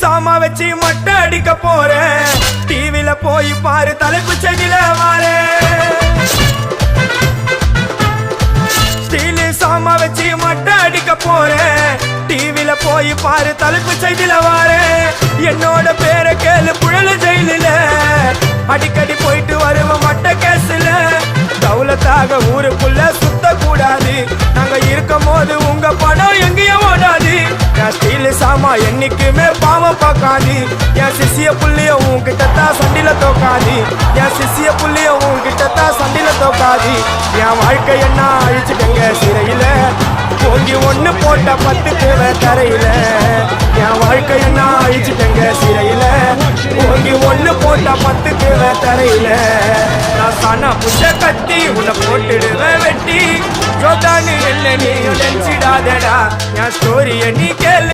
சாமா வச்சு மொட்டை அடிக்க போறேன். டிவில போய் பாரு தலைப்பு செய்தியில வாரேன். ஸ்டீல் சாமா வச்சு மொட்டை அடிக்க போறேன். டிவில போய் பாரு தலைப்பு செய்தியில வாரேன். என்னோட பேரை கேளு புழல ஜெயிலில அடிக்கடி போயிட்டு வருவோம் மட்ட கேஸ்ல. தௌலத்தாக ஊருக்குள்ள சுத்த கூடாது. நாங்க இருக்கும் போது உங்க படம் எங்கேயும் ஓடாது. என் ஸ்டீல் சாமா என்னைக்குமே பாவம் பார்க்காது. என் சிசிய புள்ளிய உன்கிட்டத்தான் சண்டில தோக்காது. என் சிசிய புள்ளிய உன்கிட்டத்தான் சண்டில தோக்காது. என் வாழ்க்கை என்ன அழிச்சுட்டங்க சிறையில. போங்கி ஒண்ணு போட்ட 10 தேவை தரையில. என் வாழ்க்கை என்ன அழிச்சுட்டங்க சிறையில. போங்கி ஒண்ணு போட்ட 10 தேவை தரையில. நான் சானா புஷ கட்டி உன்னை போட்டுடுவேன் வெட்டி. ஜோதானு என்ன நீ நினைச்சிடாதடா. என் ஸ்டோரிய நீ கேளு.